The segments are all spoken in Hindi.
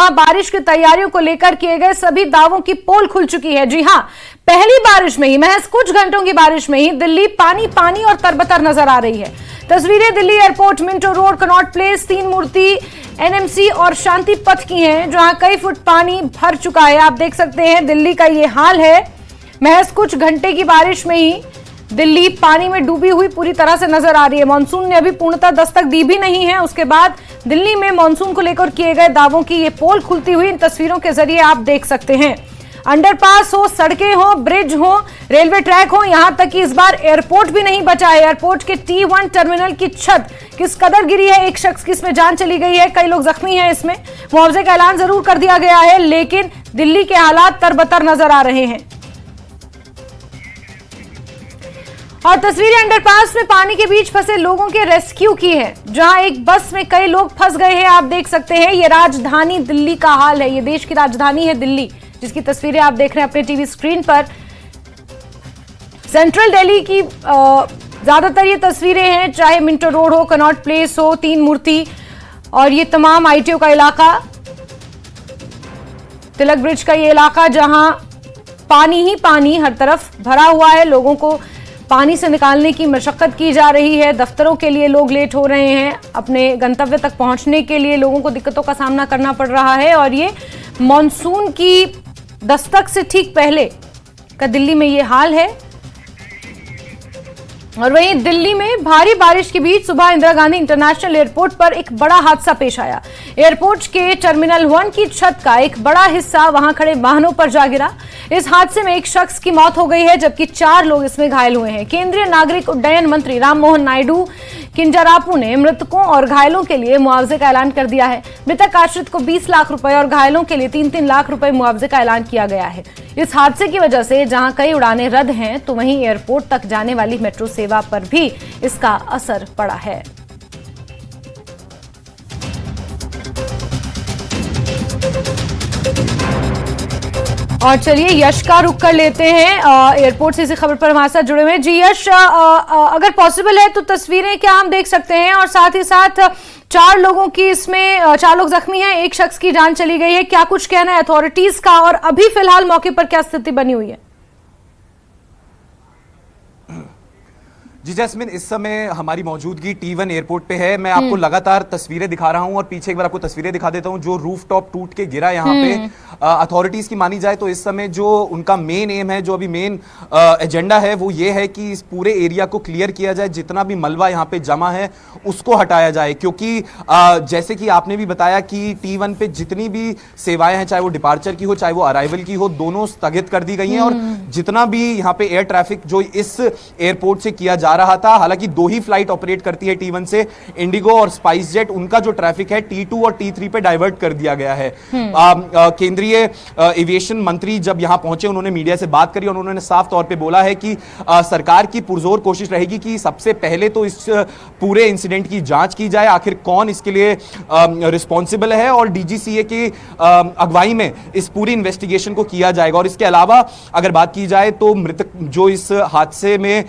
वहां बारिश की तैयारियों को लेकर किए गए सभी दावों की पोल खुल चुकी है। जी हां, पहली बारिश में ही, महज कुछ घंटों की बारिश में ही दिल्ली पानी पानी और तरबतर नजर आ रही है। तस्वीरें Delhi airport, Minto road, Connaught place, तीन मूर्ति, एनएमसी और शांति पथ की हैं, जहां कई फुट पानी भर चुका है। आप देख सकते हैं दिल्ली का ये हाल है। महज कुछ घंटे की बारिश में ही दिल्ली पानी में डूबी हुई पूरी तरह से नजर आ रही है। मानसून ने अभी पूर्णतः दस्तक दी भी नहीं है। उसके बाद दिल्ली में मानसून को लेकर किए गए दावों की ये पोल खुलती हुई इन तस्वीरों के जरिए आप देख सकते हैं। अंडरपास हो, सड़कें हो, ब्रिज हो, रेलवे ट्रैक हो, यहां तक कि इस बार एयरपोर्ट भी नहीं बचा है। एयरपोर्ट के T1 टर्मिनल की छत किस कदर गिरी है, एक शख्स की इसमें जान चली गई है, कई लोग जख्मी हैं। इसमें मुआवजे का ऐलान जरूर कर दिया गया है, लेकिन दिल्ली के हालात तरबतर नजर आ रहे हैं। और तस्वीरें अंडरपास में पानी के बीच फंसे लोगों के रेस्क्यू की है, जहां एक बस में कई लोग फंस गए हैं। आप देख सकते हैं ये राजधानी दिल्ली का हाल है। ये देश की राजधानी है दिल्ली, जिसकी तस्वीरें आप देख रहे हैं अपने टीवी स्क्रीन पर। सेंट्रल दिल्ली की ज्यादातर ये तस्वीरें हैं, चाहे मिंटो रोड हो, कनॉट प्लेस हो, तीन मूर्ति और ये तमाम आईटीओ का इलाका, तिलक ब्रिज का ये इलाका, जहां पानी ही पानी हर तरफ भरा हुआ है। लोगों को पानी से निकालने की मशक्कत की जा रही है। दफ्तरों के लिए लोग लेट हो रहे हैं, अपने गंतव्य तक पहुंचने के लिए लोगों को दिक्कतों का सामना करना पड़ रहा है। और ये मॉनसून की दस्तक से ठीक पहले का दिल्ली में ये हाल है। और वहीं दिल्ली में भारी बारिश के बीच सुबह इंदिरा गांधी इंटरनेशनल एयरपोर्ट पर एक बड़ा हादसा पेश आया। एयरपोर्ट के टर्मिनल 1 की छत का एक बड़ा हिस्सा वहां खड़े वाहनों पर जा गिरा। इस हादसे में एक शख्स की मौत हो गई है, जबकि 4 लोग इसमें घायल हुए हैं। केंद्रीय नागरिक उड्डयन मंत्री राममोहन नायडू किंजरापू ने मृतकों और घायलों के लिए मुआवजे का ऐलान कर दिया है। मृतक आश्रित को 20 लाख रुपए और घायलों के लिए 3-3 लाख रुपए मुआवजे का ऐलान किया गया है। इस हादसे की वजह से जहां कई उड़ानें रद्द हैं, तो वहीं एयरपोर्ट तक जाने वाली मेट्रो सेवा पर भी इसका असर पड़ा है। और चलिए यश का रुख कर लेते हैं। एयरपोर्ट से इसी खबर पर हमारे साथ जुड़े हुए हैं। जी यश, अगर पॉसिबल है तो तस्वीरें क्या हम देख सकते हैं? और साथ ही साथ 4 लोगों की इसमें 4 लोग जख्मी हैं, एक शख्स की जान चली गई है। क्या कुछ कहना है अथॉरिटीज का, और अभी फिलहाल मौके पर क्या स्थिति बनी हुई है? जी जैस्मिन, इस समय हमारी मौजूदगी T1 एयरपोर्ट पे है। मैं आपको लगातार तस्वीरें दिखा रहा हूं और पीछे एक बार आपको तस्वीरें दिखा देता हूं। जो रूफटॉप टूट के गिरा यहाँ पे, अथॉरिटीज की मानी जाए तो इस समय जो उनका मेन एम है, जो अभी मेन एजेंडा है, वो ये है कि इस पूरे एरिया को क्लियर किया जाए, जितना भी मलबा यहाँ पे जमा है उसको हटाया जाए। क्योंकि जैसे कि आपने भी बताया कि T1 पे जितनी भी सेवाएं हैं, चाहे वो डिपार्चर की हो चाहे वो अराइवल की हो, दोनों स्थगित कर दी गई हैं। और जितना भी यहाँ पे एयर ट्रैफिक जो इस एयरपोर्ट से किया जा रहा था, हालांकि 2 ही फ्लाइट ऑपरेट करती है T1 से, इंडिगो और स्पाइस जेट, उनका जो ट्रैफिक है T2 और T3 पे डाइवर्ट कर दिया गया है। केंद्रीय एविएशन मंत्री जब यहां पहुंचे, उन्होंने मीडिया से बात करी और उन्होंने साफ तौर पे बोला है कि सरकार की पुरजोर कोशिश रहेगी कि सबसे पहले तो इस पूरे इंसिडेंट की जांच की जाए, आखिर कौन इसके लिए रिस्पॉन्सिबल है, और DGCA की अगुवाई में इस पूरी इन्वेस्टिगेशन को किया जाएगा। और इसके अलावा अगर बात की जाए तो मृतक जो इस हादसे में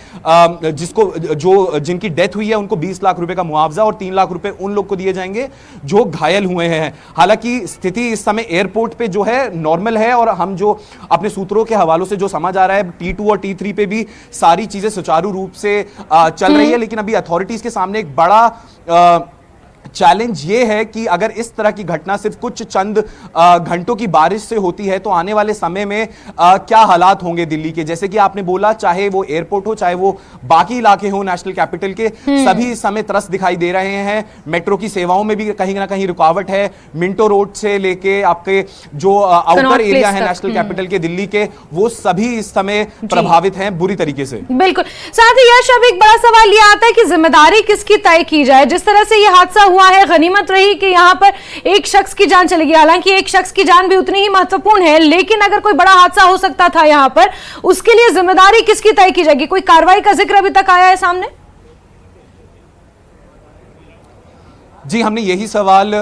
जिनकी डेथ हुई है, उनको 20 लाख रुपए का मुआवजा और 3 लाख रुपए उन लोग को दिए जाएंगे जो घायल हुए हैं। हालांकि स्थिति इस समय एयरपोर्ट पे जो है नॉर्मल है, और हम जो अपने सूत्रों के हवालों से जो समझ आ रहा है, T2 और T3 पे भी सारी चीजें सुचारू रूप से चल रही है। लेकिन अभी अथॉरिटीज के सामने एक बड़ा चैलेंज ये है कि अगर इस तरह की घटना सिर्फ कुछ चंद घंटों की बारिश से होती है, तो आने वाले समय में क्या हालात होंगे दिल्ली के। जैसे कि आपने बोला, चाहे वो एयरपोर्ट हो चाहे वो बाकी इलाके हो नेशनल कैपिटल के, सभी इस समय त्रस्त दिखाई दे रहे हैं। मेट्रो की सेवाओं में भी कहीं ना कहीं रुकावट है। मिंटो रोड से लेके आपके जो आउटर एरिया है नेशनल कैपिटल के दिल्ली के, वो सभी इस समय प्रभावित हैं बुरी तरीके से। बिल्कुल। साथ ही यश, अब एक बड़ा सवाल यह आता है कि जिम्मेदारी किसकी तय की जाए। जिस तरह से यह हादसा हुआ है, गनीमत रही कि यहां पर एक शख्स की जान चली गई। हालांकि एक शख्स की जान भी उतनी ही महत्वपूर्ण है, लेकिन अगर कोई बड़ा हादसा हो सकता था यहां पर, उसके लिए जिम्मेदारी किसकी तय की जाएगी? कोई कार्रवाई का जिक्र अभी तक आया है सामने? जी, हमने यही सवाल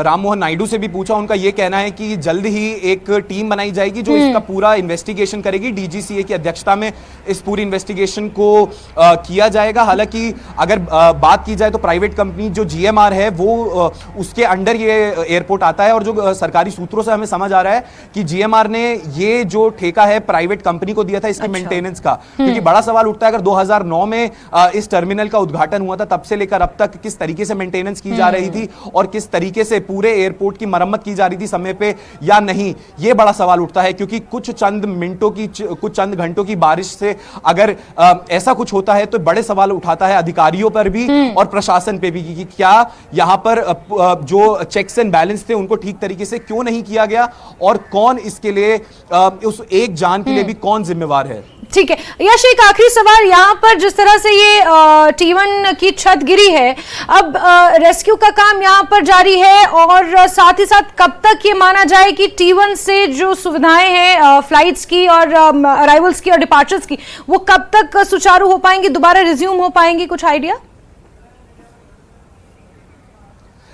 राम मोहन नायडू से भी पूछा। उनका यह कहना है कि जल्द ही एक टीम बनाई जाएगी जो इसका पूरा इन्वेस्टिगेशन करेगी। डीजीसीए की अध्यक्षता में इस पूरी इन्वेस्टिगेशन को किया जाएगा। हालांकि अगर बात की जाए तो प्राइवेट कंपनी जो जीएमआर है वो उसके अंडर ये एयरपोर्ट आता है, और जो सरकारी सूत्रों से हमें समझ आ रहा है कि जीएमआर ने ये जो ठेका है प्राइवेट कंपनी को दिया था इसकी मेंटेनेंस का। क्योंकि बड़ा सवाल उठता है, अगर 2009 में इस टर्मिनल का उद्घाटन हुआ था, तब से लेकर अब तक किस तरीके से मेंटेनेंस की जा रही थी और किस तरीके से पूरे एयरपोर्ट की मरम्मत की जा रही थी समय पे या नहीं, यह बड़ा सवाल उठता है। क्योंकि कुछ चंद घंटों की बारिश से अगर ऐसा कुछ होता है तो बड़े सवाल उठाता है अधिकारियों पर भी और प्रशासन पे भी कि क्या यहां पर जो चेक्स एंड बैलेंस थे उनको ठीक तरीके से क्यों नहीं किया गया, और कौन इसके लिए उस एक जान के लिए भी कौन जिम्मेवार है। ठीक है यश, एक आखिरी सवाल, यहाँ पर जिस तरह से ये T1 की छत गिरी है, अब रेस्क्यू का काम यहाँ पर जारी है, और साथ ही साथ कब तक ये माना जाए कि T1 से जो सुविधाएं हैं फ्लाइट्स की और अराइवल्स की और डिपार्चर्स की, वो कब तक सुचारू हो पाएंगी, दोबारा रिज्यूम हो पाएंगी, कुछ आइडिया?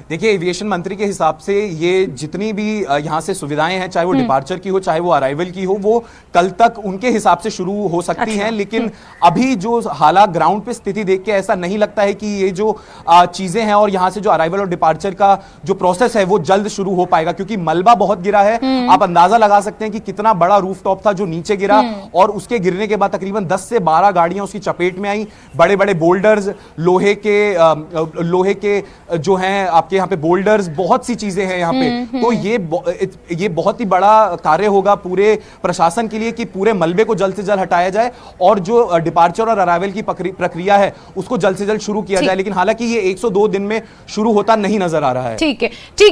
देखिए, एविएशन मंत्री के हिसाब से ये जितनी भी यहां से सुविधाएं हैं, चाहे वो डिपार्चर की हो चाहे वो अराइवल की हो, वो कल तक उनके हिसाब से शुरू हो सकती हैं। लेकिन अभी जो हालात ग्राउंड पे स्थिति देख के ऐसा नहीं लगता है कि ये जो चीजें हैं और यहां से जो अराइवल और डिपार्चर का जो प्रोसेस है वो जल्द शुरू हो पाएगा, क्योंकि मलबा बहुत गिरा है। आप अंदाजा लगा सकते हैं कि कितना बड़ा रूफटॉप था जो नीचे गिरा, और उसके गिरने के बाद तकरीबन 10 से 12 गाड़ियां उसकी चपेट में आई। बड़े बड़े बोल्डर्स, लोहे के जो हैं आपके यहाँ पे बोल्डर्स, बहुत सी चीजें हैं यहाँ पे। तो ये बहुत ही बड़ा कार्य होगा पूरे प्रशासन के लिए कि पूरे मलबे को जल्द से जल्द हटाया जाए और जो डिपार्चर और अराइवल की प्रक्रिया है उसको जल्द से जल्द शुरू किया जाए। लेकिन हालांकि ये 102 दिन में शुरू होता नहीं नजर आ रहा है। ठीक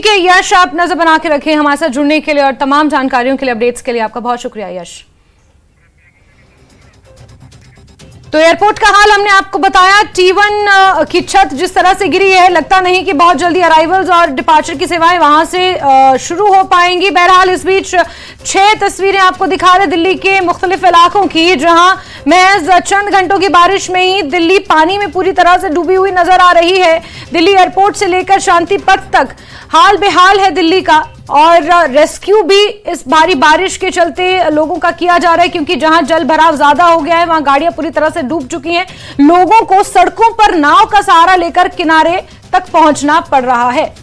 है यश, आप नजर बना के रखें। हमारे साथ जुड़ने के लिए और तमाम जानकारियों के लिए, अपडेट्स के लिए आपका बहुत शुक्रिया यश। तो एयरपोर्ट का हाल हमने आपको बताया। T1 की छत जिस तरह से गिरी है, लगता नहीं कि बहुत जल्दी अराइवल्स और डिपार्चर की सेवाएं वहां से शुरू हो पाएंगी। बहरहाल इस बीच 6 तस्वीरें आपको दिखा रहे दिल्ली के मुख्तलिफ इलाकों की, जहां महज चंद घंटों की बारिश में ही दिल्ली पानी में पूरी तरह से डूबी हुई नजर आ रही है। दिल्ली एयरपोर्ट से लेकर शांति पथ तक हाल बेहाल है दिल्ली का, और रेस्क्यू भी इस भारी बारिश के चलते लोगों का किया जा रहा है, क्योंकि जहां जल भराव ज्यादा हो गया है वहां गाड़ियां पूरी तरह से डूब चुकी हैं। लोगों को सड़कों पर नाव का सहारा लेकर किनारे तक पहुंचना पड़ रहा है।